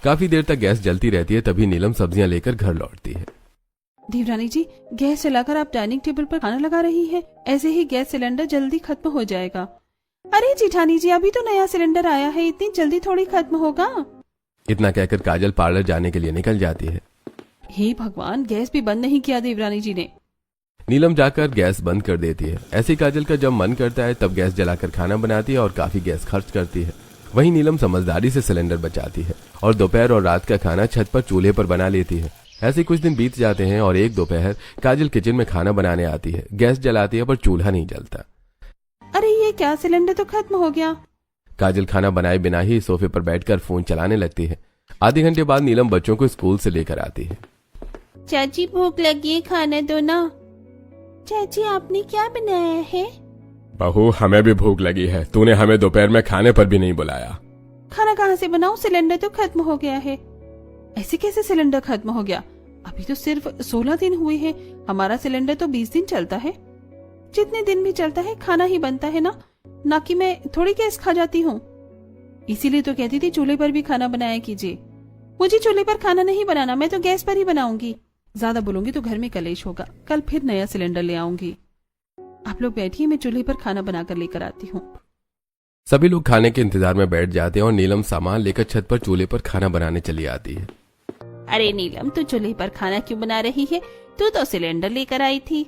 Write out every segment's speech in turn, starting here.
काफी देर तक गैस जलती रहती है, तभी नीलम सब्जियां लेकर घर लौटती है। देवरानी जी, गैस जलाकर आप डाइनिंग टेबल पर खाना लगा रही हैं, ऐसे ही गैस सिलेंडर जल्दी खत्म हो जाएगा। अरे जेठानी जी, अभी तो नया सिलेंडर आया है, इतनी जल्दी थोड़ी खत्म होगा। इतना कहकर काजल पार्लर जाने के लिए निकल जाती है। हे भगवान, गैस भी बंद नहीं किया देवरानी जी ने। नीलम जाकर गैस बंद कर देती है। ऐसी काजल का जब मन करता है तब गैस जलाकर खाना बनाती है और काफी गैस खर्च करती है। वहीं नीलम समझदारी से सिलेंडर बचाती है और दोपहर और रात का खाना छत पर चूल्हे पर बना लेती है। ऐसे कुछ दिन बीत जाते हैं और एक दोपहर काजल किचन में खाना बनाने आती है। गैस जलाती है पर चूल्हा नहीं जलता। अरे ये क्या, सिलेंडर तो खत्म हो गया। काजल खाना बनाए बिना ही सोफे पर बैठकर फोन चलाने लगती है। आधे घंटे बाद नीलम बच्चों को स्कूल से लेकर आती है। चाची भूख लगी है, खाना दो ना। चाची आपने क्या बनाया है? बहू, हमें भी भूख लगी है, तूने हमें दोपहर में खाने पर भी नहीं बुलाया। खाना कहाँ से बनाऊं, सिलेंडर तो खत्म हो गया है। ऐसे कैसे सिलेंडर खत्म हो गया? अभी तो सिर्फ 16 दिन हुए हैं, हमारा सिलेंडर तो 20 दिन चलता है। जितने दिन भी चलता है खाना ही बनता है ना कि मैं थोड़ी गैस खा जाती हूँ। इसीलिए तो कहती थी चूल्हे पर भी खाना बनाया कीजिए। मुझे चूल्हे पर खाना नहीं बनाना, मैं तो गैस पर ही बनाऊंगी। ज्यादा बोलूंगी तो घर में कलेश होगा, कल फिर नया सिलेंडर ले आऊंगी। आप लोग बैठिए, मैं चूल्हे पर खाना बनाकर लेकर आती हूँ। सभी लोग खाने के इंतजार में बैठ जाते हैं और नीलम सामान लेकर छत पर चूल्हे पर खाना बनाने चली आती है। अरे नीलम, तू चूल्हे पर खाना क्यों बना रही है? तू तो सिलेंडर लेकर आई थी।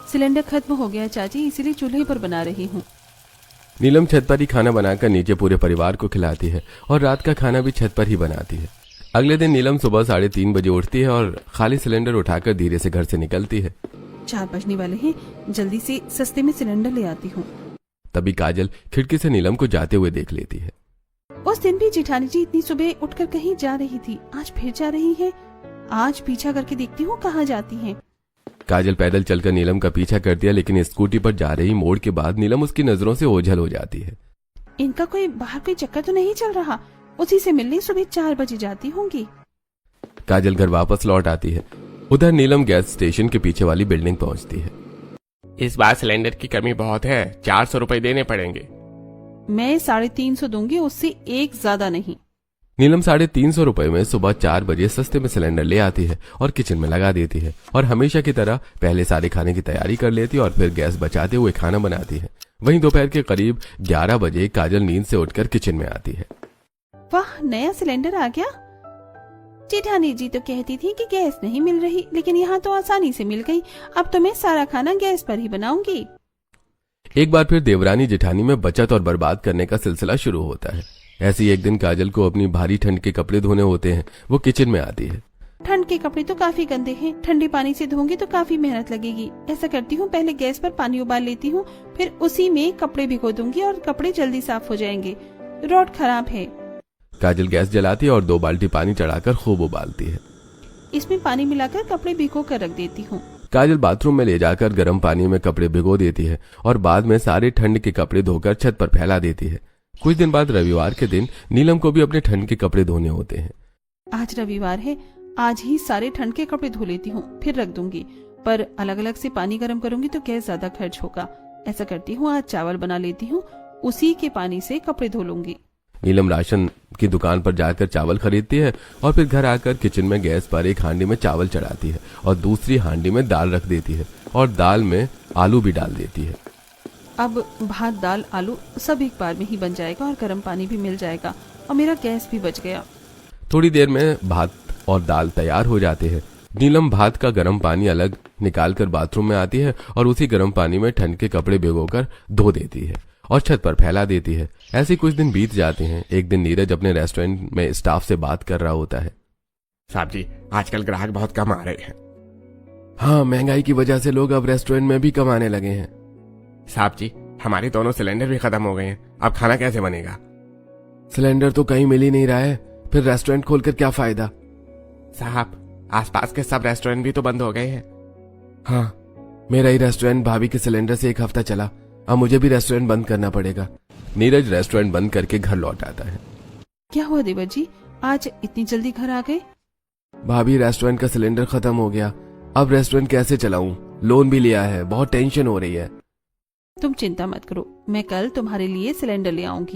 सिलेंडर खत्म हो गया चाची, इसीलिए चूल्हे पर बना रही हूँ। नीलम छत पर ही खाना बनाकर नीचे पूरे परिवार को खिलाती है और रात का खाना भी छत पर ही बनाती है। अगले दिन नीलम सुबह 3:30 बजे उठती है और खाली सिलेंडर उठाकर धीरे से घर से निकलती है। 4 बजने वाले हैं, जल्दी से सस्ते में सिलेंडर ले आती हूँ। तभी काजल खिड़की से नीलम को जाते हुए देख लेती है। उस दिन भी जेठानी जी इतनी सुबह उठकर कहीं जा रही थी, आज फिर जा रही है। आज पीछा करके देखती हूँ कहाँ जाती हैं। काजल पैदल चलकर नीलम का पीछा करती है, लेकिन स्कूटी पर जा रही मोड़ के बाद नीलम उसकी नजरों से ओझल हो जाती है। इनका कोई बाहर कोई चक्कर तो नहीं चल रहा? उसी से मिलने सुबह 4 बजे जाती होंगी। काजल घर वापस लौट आती है। उधर नीलम गैस स्टेशन के पीछे वाली बिल्डिंग पहुंचती है। इस बार सिलेंडर की कमी बहुत है, 400 रुपए देने पड़ेंगे। मैं 350 दूंगी, उससे एक ज्यादा नहीं। नीलम 350 रुपए में सुबह 4 बजे सस्ते में सिलेंडर ले आती है और किचन में लगा देती है और हमेशा की तरह पहले सारे खाने की तैयारी कर लेती है और फिर गैस बचाते हुए खाना बनाती है। वहीं दोपहर के करीब 11 बजे काजल नींद से उठकर किचन में आती है। वाह, नया सिलेंडर आ गया। जेठानी जी तो कहती थी कि गैस नहीं मिल रही, लेकिन यहाँ तो आसानी से मिल गई। अब तो मैं सारा खाना गैस पर ही बनाऊंगी। एक बार फिर देवरानी जेठानी में बचत और बर्बाद करने का सिलसिला शुरू होता है। ऐसे ही एक दिन काजल को अपनी भारी ठंड के कपड़े धोने होते हैं। वो किचन में आती है। ठंड के कपड़े तो काफी गंदे हैं, ठंडे पानी से धोंगी तो काफी मेहनत लगेगी। ऐसा करती हूँ, पहले गैस पर पानी उबाल लेती हूँ, फिर उसी में कपड़े भिगो दूंगी और कपड़े जल्दी साफ हो जाएंगे। रॉड खराब है। काजल गैस जलाती है और 2 बाल्टी पानी चढ़ाकर खूब उबालती है। इसमें पानी मिलाकर कपड़े भिगो कर रख देती हूँ। काजल बाथरूम में ले जाकर गर्म पानी में कपड़े भिगो देती है और बाद में सारे ठंड के कपड़े धोकर छत पर फैला देती है। कुछ दिन बाद रविवार के दिन नीलम को भी अपने ठंड के कपड़े धोने होते हैं। आज रविवार है, आज ही सारे ठंड के कपड़े धो लेती हूँ, फिर रख दूंगी। पर अलग अलग से पानी गर्म करूंगी तो गैस ज्यादा खर्च होगा। ऐसा करती हूँ, आज चावल बना लेती हूँ, उसी के पानी से कपड़े धो लूंगी। नीलम राशन की दुकान पर जाकर चावल खरीदती है और फिर घर आकर किचन में गैस पर एक हांडी में चावल चढ़ाती है और दूसरी हांडी में दाल रख देती है और दाल में आलू भी डाल देती है। अब भात, दाल, आलू सब एक बार में ही बन जाएगा और गर्म पानी भी मिल जाएगा और मेरा गैस भी बच गया। थोड़ी देर में भात और दाल तैयार हो जाते हैं। नीलम भात का गर्म पानी अलग निकालकर बाथरूम में आती है और उसी गर्म पानी में ठंड के कपड़े भिगोकर धो देती है और छत पर फैला देती है। ऐसे कुछ दिन बीत जाते हैं। एक दिन नीरज अपने रेस्टोरेंट में स्टाफ से बात कर रहा होता है। साहब जी, आजकल ग्राहक बहुत कम आ रहे हैं। हाँ, महंगाई की वजह से लोग अब रेस्टोरेंट में भी कम आने लगे हैं। साहब जी, हमारे दोनों सिलेंडर भी खत्म हो गए हैं, अब खाना कैसे बनेगा? सिलेंडर तो कहीं मिल ही नहीं रहा है, फिर रेस्टोरेंट खोलकर क्या फायदा? साहब, आसपास के सब रेस्टोरेंट भी तो बंद हो गए हैं। हाँ, मेरा ही रेस्टोरेंट भाभी के सिलेंडर से 1 हफ्ता चला, अब मुझे भी रेस्टोरेंट बंद करना पड़ेगा। नीरज रेस्टोरेंट बंद करके घर लौट आता है। क्या हुआ देवर जी, आज इतनी जल्दी घर आ गए? भाभी, रेस्टोरेंट का सिलेंडर खत्म हो गया, अब रेस्टोरेंट कैसे चलाऊं? लोन भी लिया है, बहुत टेंशन हो रही है। तुम चिंता मत करो, मैं कल तुम्हारे लिए सिलेंडर ले आऊंगी।